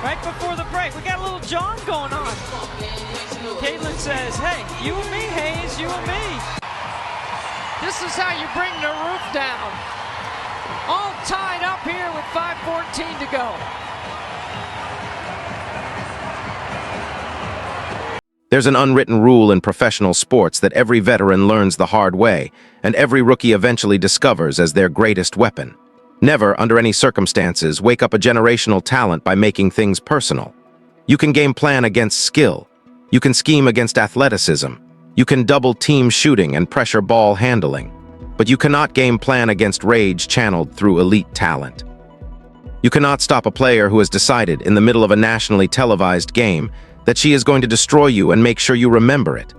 Right before the break, we got a little John going on. Caitlin says, hey, you and me, Hayes, you and me. This is how you bring the roof down. All tied up here with 5:14 to go. There's an unwritten rule in professional sports that every veteran learns the hard way, and every rookie eventually discovers as their greatest weapon. Never, under any circumstances, wake up a generational talent by making things personal. You can game plan against skill. You can scheme against athleticism. You can double team shooting and pressure ball handling. But you cannot game plan against rage channeled through elite talent. You cannot stop a player who has decided, in the middle of a nationally televised game, that she is going to destroy you and make sure you remember it.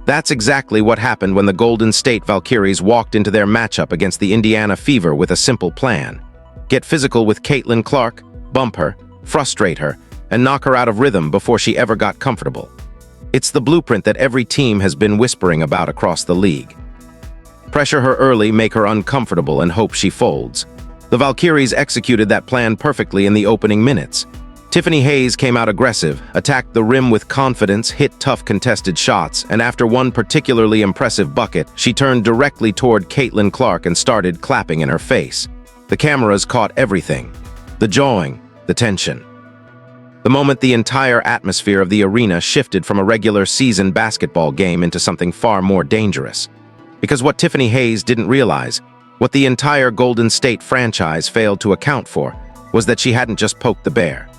That's exactly what happened when the Golden State Valkyries walked into their matchup against the Indiana Fever with a simple plan. Get physical with Caitlin Clark, bump her, frustrate her, and knock her out of rhythm before she ever got comfortable. It's the blueprint that every team has been whispering about across the league. Pressure her early, make her uncomfortable, and hope she folds. The Valkyries executed that plan perfectly in the opening minutes. Tiffany Hayes came out aggressive, attacked the rim with confidence, hit tough contested shots, and after one particularly impressive bucket, she turned directly toward Caitlin Clark and started clapping in her face. The cameras caught everything. The jawing, the tension. The moment the entire atmosphere of the arena shifted from a regular season basketball game into something far more dangerous. Because what Tiffany Hayes didn't realize, what the entire Golden State franchise failed to account for, was that she hadn't just poked the bear.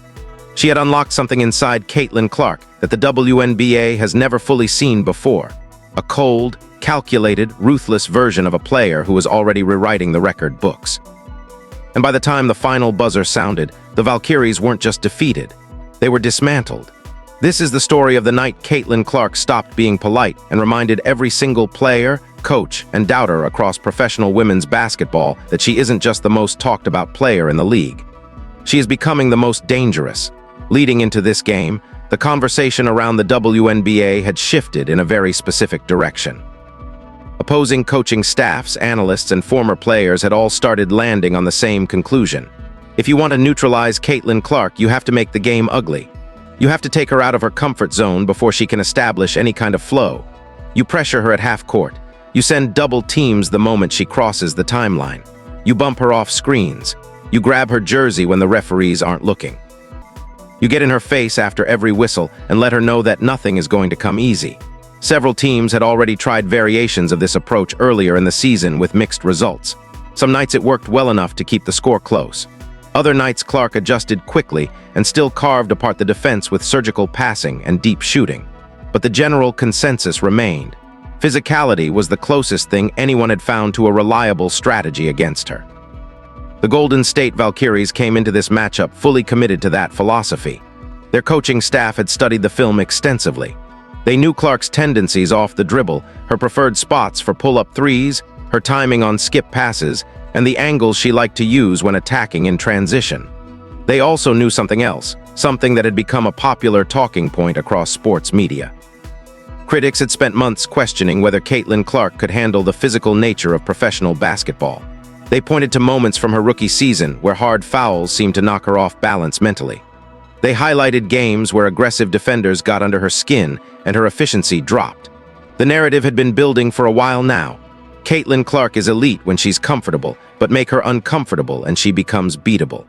She had unlocked something inside Caitlin Clark that the WNBA has never fully seen before. A cold, calculated, ruthless version of a player who was already rewriting the record books. And by the time the final buzzer sounded, the Valkyries weren't just defeated, they were dismantled. This is the story of the night Caitlin Clark stopped being polite and reminded every single player, coach, and doubter across professional women's basketball that she isn't just the most talked about player in the league. She is becoming the most dangerous. Leading into this game, the conversation around the WNBA had shifted in a very specific direction. Opposing coaching staffs, analysts, and former players had all started landing on the same conclusion. If you want to neutralize Caitlin Clark, you have to make the game ugly. You have to take her out of her comfort zone before she can establish any kind of flow. You pressure her at half court. You send double teams the moment she crosses the timeline. You bump her off screens. You grab her jersey when the referees aren't looking. You get in her face after every whistle and let her know that nothing is going to come easy. Several teams had already tried variations of this approach earlier in the season with mixed results. Some nights it worked well enough to keep the score close. Other nights Clark adjusted quickly and still carved apart the defense with surgical passing and deep shooting. But the general consensus remained. Physicality was the closest thing anyone had found to a reliable strategy against her. The Golden State Valkyries came into this matchup fully committed to that philosophy. Their coaching staff had studied the film extensively. They knew Clark's tendencies off the dribble, her preferred spots for pull-up threes, her timing on skip passes, and the angles she liked to use when attacking in transition. They also knew something else, something that had become a popular talking point across sports media. Critics had spent months questioning whether Caitlin Clark could handle the physical nature of professional basketball. They pointed to moments from her rookie season where hard fouls seemed to knock her off balance mentally. They highlighted games where aggressive defenders got under her skin and her efficiency dropped. The narrative had been building for a while now. Caitlin Clark is elite when she's comfortable, but make her uncomfortable and she becomes beatable.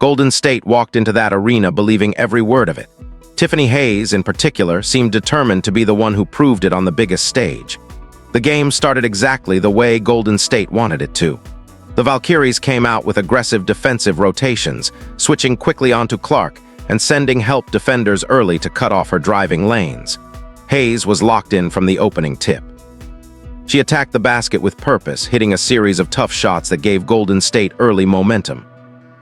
Golden State walked into that arena believing every word of it. Tiffany Hayes, in particular, seemed determined to be the one who proved it on the biggest stage. The game started exactly the way Golden State wanted it to. The Valkyries came out with aggressive defensive rotations, switching quickly onto Clark and sending help defenders early to cut off her driving lanes. Hayes was locked in from the opening tip. She attacked the basket with purpose, hitting a series of tough shots that gave Golden State early momentum.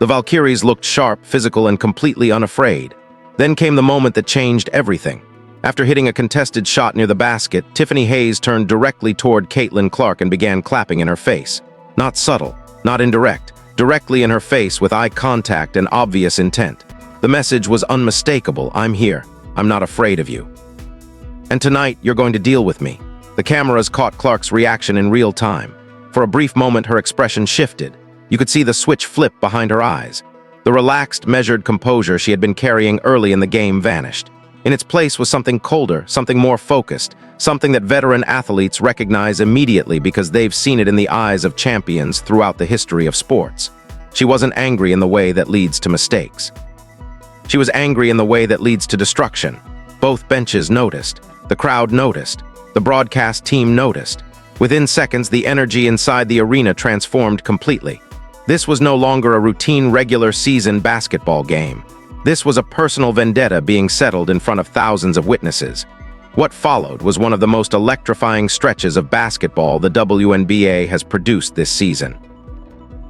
The Valkyries looked sharp, physical, and completely unafraid. Then came the moment that changed everything. After hitting a contested shot near the basket, Tiffany Hayes turned directly toward Caitlin Clark and began clapping in her face. Not subtle, not indirect, directly in her face with eye contact and obvious intent. The message was unmistakable: I'm here. I'm not afraid of you. And tonight, you're going to deal with me. The cameras caught Clark's reaction in real time. For a brief moment, her expression shifted. You could see the switch flip behind her eyes. The relaxed, measured composure she had been carrying early in the game vanished. In its place was something colder, something more focused, something that veteran athletes recognize immediately because they've seen it in the eyes of champions throughout the history of sports. She wasn't angry in the way that leads to mistakes. She was angry in the way that leads to destruction. Both benches noticed. The crowd noticed. The broadcast team noticed. Within seconds, the energy inside the arena transformed completely. This was no longer a routine regular season basketball game. This was a personal vendetta being settled in front of thousands of witnesses. What followed was one of the most electrifying stretches of basketball the WNBA has produced this season.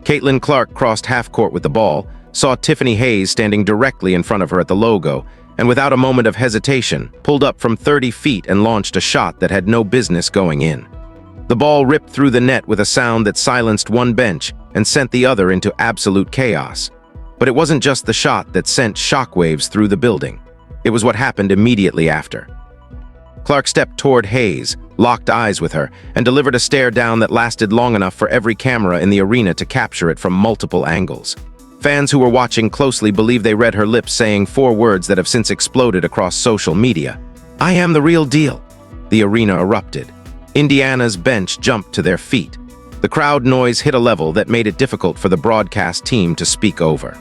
Caitlin Clark crossed half-court with the ball, saw Tiffany Hayes standing directly in front of her at the logo, and without a moment of hesitation, pulled up from 30 feet and launched a shot that had no business going in. The ball ripped through the net with a sound that silenced one bench and sent the other into absolute chaos. But it wasn't just the shot that sent shockwaves through the building. It was what happened immediately after. Clark stepped toward Hayes, locked eyes with her, and delivered a stare down that lasted long enough for every camera in the arena to capture it from multiple angles. Fans who were watching closely believe they read her lips saying 4 words that have since exploded across social media. "I am the real deal." The arena erupted. Indiana's bench jumped to their feet. The crowd noise hit a level that made it difficult for the broadcast team to speak over.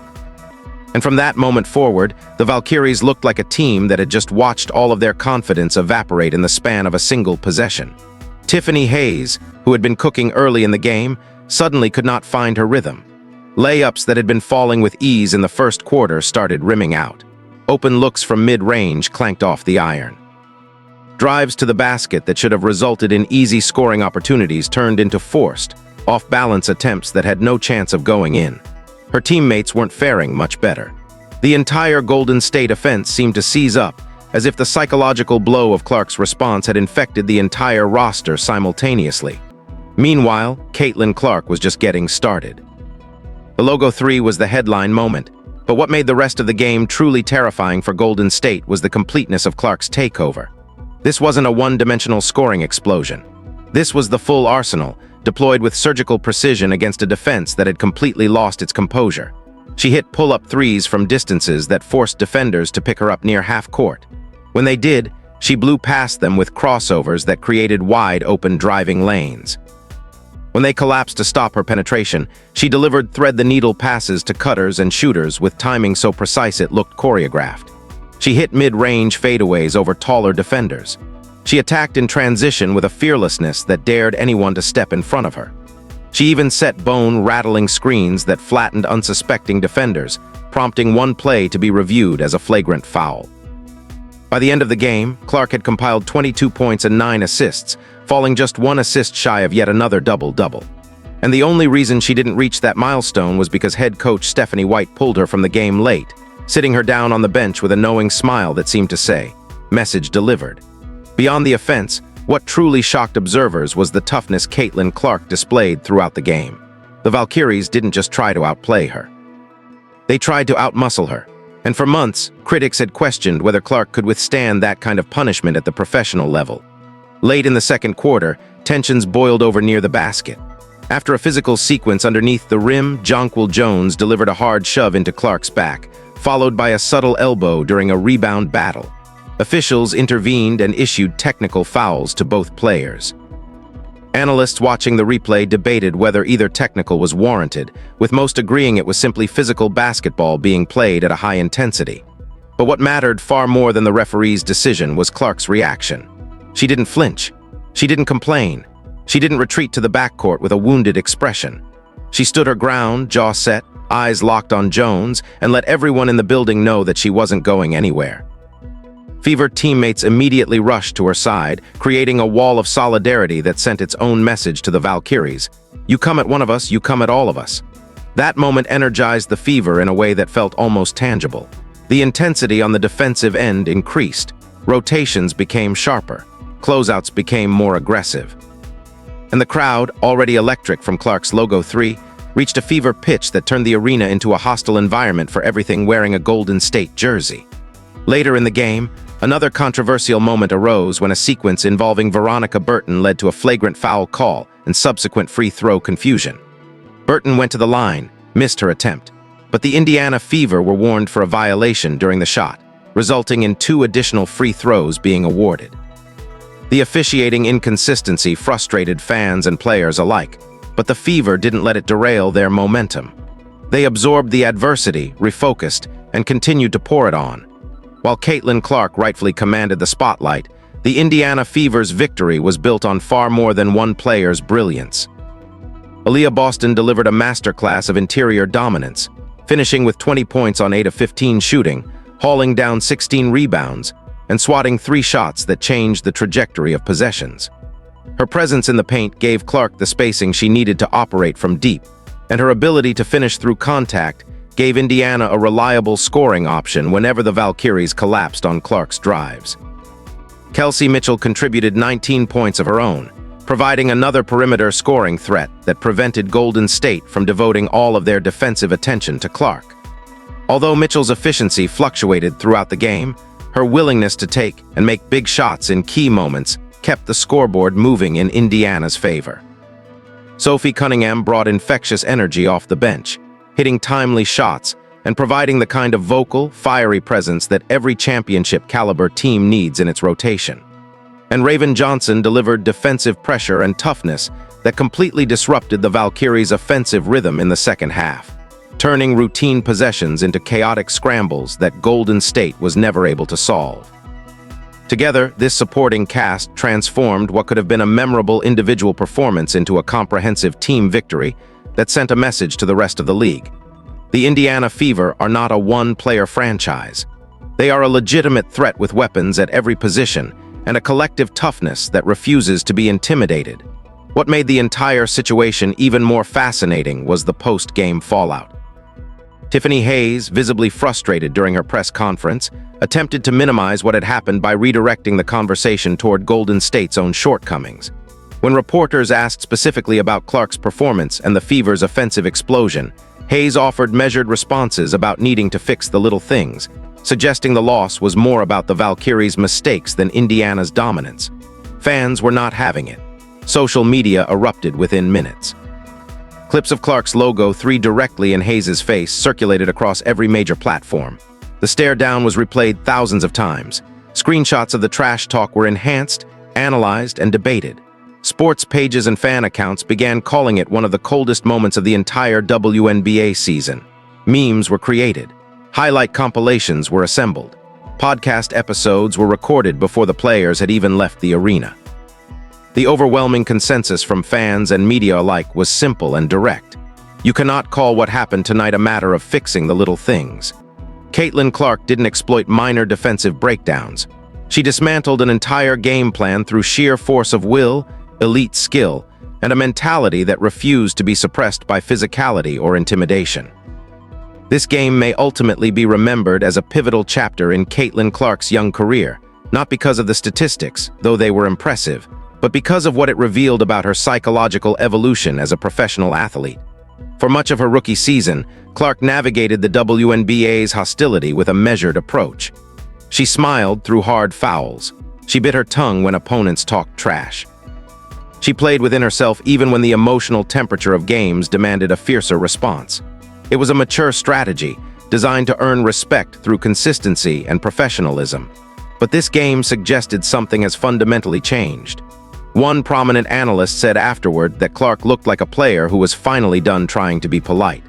And from that moment forward, the Valkyries looked like a team that had just watched all of their confidence evaporate in the span of a single possession. Tiffany Hayes, who had been cooking early in the game, suddenly could not find her rhythm. Layups that had been falling with ease in the first quarter started rimming out. Open looks from mid-range clanked off the iron. Drives to the basket that should have resulted in easy scoring opportunities turned into forced, off-balance attempts that had no chance of going in. Her teammates weren't faring much better. The entire Golden State offense seemed to seize up, as if the psychological blow of Clark's response had infected the entire roster simultaneously. Meanwhile, Caitlin Clark was just getting started. The Logo 3 was the headline moment, but what made the rest of the game truly terrifying for Golden State was the completeness of Clark's takeover. This wasn't a one-dimensional scoring explosion. This was the full arsenal, deployed with surgical precision against a defense that had completely lost its composure. She hit pull-up threes from distances that forced defenders to pick her up near half-court. When they did, she blew past them with crossovers that created wide-open driving lanes. When they collapsed to stop her penetration, she delivered thread-the-needle passes to cutters and shooters with timing so precise it looked choreographed. She hit mid-range fadeaways over taller defenders. She attacked in transition with a fearlessness that dared anyone to step in front of her. She even set bone-rattling screens that flattened unsuspecting defenders, prompting one play to be reviewed as a flagrant foul. By the end of the game, Clark had compiled 22 points and 9 assists, falling just 1 assist shy of yet another double-double. And the only reason she didn't reach that milestone was because head coach Stephanie White pulled her from the game late, sitting her down on the bench with a knowing smile that seemed to say, "Message delivered." Beyond the offense, what truly shocked observers was the toughness Caitlin Clark displayed throughout the game. The Valkyries didn't just try to outplay her. They tried to outmuscle her. And for months, critics had questioned whether Clark could withstand that kind of punishment at the professional level. Late in the second quarter, tensions boiled over near the basket. After a physical sequence underneath the rim, Jonquil Jones delivered a hard shove into Clark's back, followed by a subtle elbow during a rebound battle. Officials intervened and issued technical fouls to both players. Analysts watching the replay debated whether either technical was warranted, with most agreeing it was simply physical basketball being played at a high intensity. But what mattered far more than the referee's decision was Clark's reaction. She didn't flinch. She didn't complain. She didn't retreat to the backcourt with a wounded expression. She stood her ground, jaw set, eyes locked on Jones, and let everyone in the building know that she wasn't going anywhere. Fevered teammates immediately rushed to her side, creating a wall of solidarity that sent its own message to the Valkyries. "You come at one of us, you come at all of us." That moment energized the Fever in a way that felt almost tangible. The intensity on the defensive end increased. Rotations became sharper. Closeouts became more aggressive. And the crowd, already electric from Clark's Logo 3, reached a fever pitch that turned the arena into a hostile environment for everything wearing a Golden State jersey. Later in the game, another controversial moment arose when a sequence involving Veronica Burton led to a flagrant foul call and subsequent free throw confusion. Burton went to the line, missed her attempt. but the Indiana Fever were warned for a violation during the shot, resulting in 2 additional free throws being awarded. The officiating inconsistency frustrated fans and players alike, but the Fever didn't let it derail their momentum. They absorbed the adversity, refocused, and continued to pour it on. While Caitlin Clark rightfully commanded the spotlight, the Indiana Fever's victory was built on far more than one player's brilliance. Aliyah Boston delivered a masterclass of interior dominance, finishing with 20 points on 8 of 15 shooting, hauling down 16 rebounds, and swatting 3 shots that changed the trajectory of possessions. Her presence in the paint gave Clark the spacing she needed to operate from deep, and her ability to finish through contact gave Indiana a reliable scoring option whenever the Valkyries collapsed on Clark's drives. Kelsey Mitchell contributed 19 points of her own, providing another perimeter scoring threat that prevented Golden State from devoting all of their defensive attention to Clark. Although Mitchell's efficiency fluctuated throughout the game, her willingness to take and make big shots in key moments kept the scoreboard moving in Indiana's favor. Sophie Cunningham brought infectious energy off the bench, hitting timely shots and providing the kind of vocal, fiery presence that every championship-caliber team needs in its rotation. And Raven Johnson delivered defensive pressure and toughness that completely disrupted the Valkyries' offensive rhythm in the second half, turning routine possessions into chaotic scrambles that Golden State was never able to solve. Together, this supporting cast transformed what could have been a memorable individual performance into a comprehensive team victory that sent a message to the rest of the league. The Indiana Fever are not a one-player franchise. They are a legitimate threat with weapons at every position and a collective toughness that refuses to be intimidated. What made the entire situation even more fascinating was the post-game fallout. Tiffany Hayes, visibly frustrated during her press conference, attempted to minimize what had happened by redirecting the conversation toward Golden State's own shortcomings. When reporters asked specifically about Clark's performance and the Fever's offensive explosion, Hayes offered measured responses about needing to fix the little things, suggesting the loss was more about the Valkyries' mistakes than Indiana's dominance. Fans were not having it. Social media erupted within minutes. Clips of Clark's logo 3 directly in Hayes' face circulated across every major platform. The stare down was replayed thousands of times. Screenshots of the trash talk were enhanced, analyzed, and debated. Sports pages and fan accounts began calling it one of the coldest moments of the entire WNBA season. Memes were created. Highlight compilations were assembled. Podcast episodes were recorded before the players had even left the arena. The overwhelming consensus from fans and media alike was simple and direct. You cannot call what happened tonight a matter of fixing the little things. Caitlin Clark didn't exploit minor defensive breakdowns. She dismantled an entire game plan through sheer force of will, elite skill, and a mentality that refused to be suppressed by physicality or intimidation. This game may ultimately be remembered as a pivotal chapter in Caitlin Clark's young career, not because of the statistics, though they were impressive, but because of what it revealed about her psychological evolution as a professional athlete. For much of her rookie season, Clark navigated the WNBA's hostility with a measured approach. She smiled through hard fouls. She bit her tongue when opponents talked trash. She played within herself even when the emotional temperature of games demanded a fiercer response. It was a mature strategy, designed to earn respect through consistency and professionalism. But this game suggested something has fundamentally changed. One prominent analyst said afterward that Clark looked like a player who was finally done trying to be polite.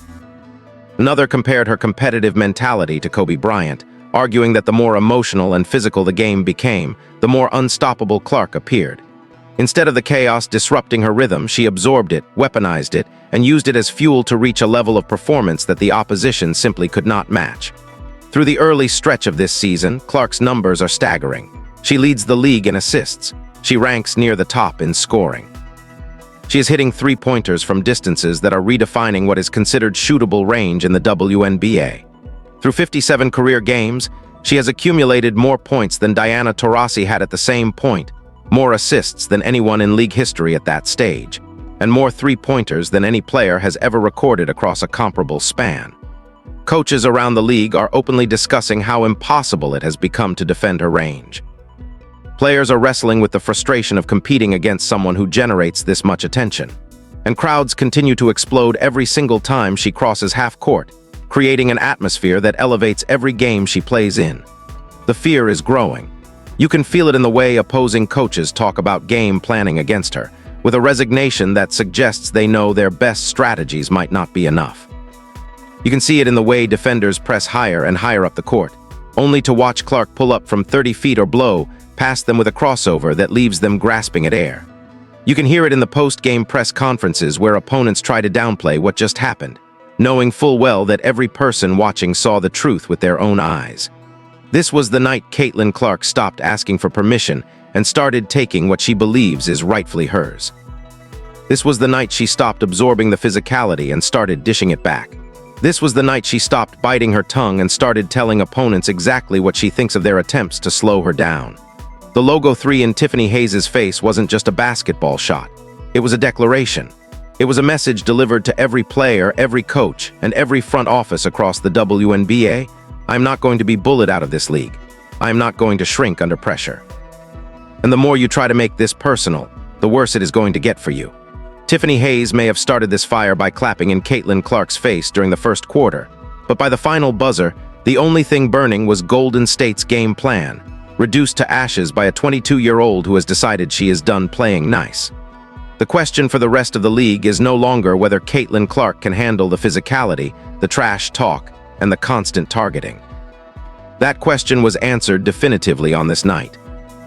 Another compared her competitive mentality to Kobe Bryant, arguing that the more emotional and physical the game became, the more unstoppable Clark appeared. Instead of the chaos disrupting her rhythm, she absorbed it, weaponized it, and used it as fuel to reach a level of performance that the opposition simply could not match. Through the early stretch of this season, Clark's numbers are staggering. She leads the league in assists. She ranks near the top in scoring. She is hitting three-pointers from distances that are redefining what is considered shootable range in the WNBA. Through 57 career games, she has accumulated more points than Diana Taurasi had at the same point, more assists than anyone in league history at that stage, and more three-pointers than any player has ever recorded across a comparable span. Coaches around the league are openly discussing how impossible it has become to defend her range. Players are wrestling with the frustration of competing against someone who generates this much attention. And crowds continue to explode every single time she crosses half court, creating an atmosphere that elevates every game she plays in. The fear is growing. You can feel it in the way opposing coaches talk about game planning against her, with a resignation that suggests they know their best strategies might not be enough. You can see it in the way defenders press higher and higher up the court, only to watch Clark pull up from 30 feet or blow past them with a crossover that leaves them grasping at air. You can hear it in the post-game press conferences where opponents try to downplay what just happened, knowing full well that every person watching saw the truth with their own eyes. This was the night Caitlin Clark stopped asking for permission and started taking what she believes is rightfully hers. This was the night she stopped absorbing the physicality and started dishing it back. This was the night she stopped biting her tongue and started telling opponents exactly what she thinks of their attempts to slow her down. The logo 3 in Tiffany Hayes' face wasn't just a basketball shot. It was a declaration. It was a message delivered to every player, every coach, and every front office across the WNBA. I'm not going to be bullied out of this league. I'm not going to shrink under pressure. And the more you try to make this personal, the worse it is going to get for you. Tiffany Hayes may have started this fire by clapping in Caitlin Clark's face during the first quarter, but by the final buzzer, the only thing burning was Golden State's game plan, reduced to ashes by a 22-year-old who has decided she is done playing nice. The question for the rest of the league is no longer whether Caitlin Clark can handle the physicality, the trash talk, and the constant targeting. That question was answered definitively on this night.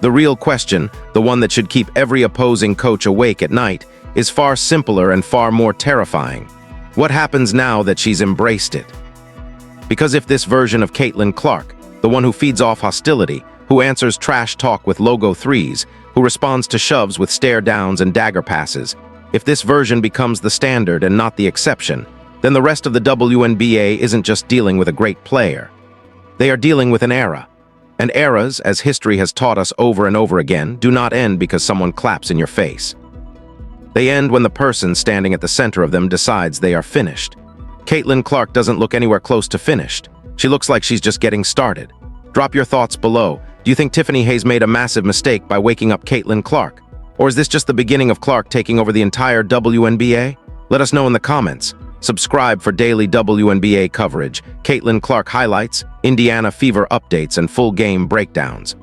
The real question, the one that should keep every opposing coach awake at night, is far simpler and far more terrifying. What happens now that she's embraced it? Because if this version of Caitlin Clark, the one who feeds off hostility, who answers trash talk with logo 3s, who responds to shoves with stare downs and dagger passes, if this version becomes the standard and not the exception, then the rest of the WNBA isn't just dealing with a great player. They are dealing with an era. And eras, as history has taught us over and over again, do not end because someone claps in your face. They end when the person standing at the center of them decides they are finished. Caitlin Clark doesn't look anywhere close to finished. She looks like she's just getting started. Drop your thoughts below. Do you think Tiffany Hayes made a massive mistake by waking up Caitlin Clark? Or is this just the beginning of Clark taking over the entire WNBA? Let us know in the comments. Subscribe for daily WNBA coverage, Caitlin Clark highlights, Indiana Fever updates, and full game breakdowns.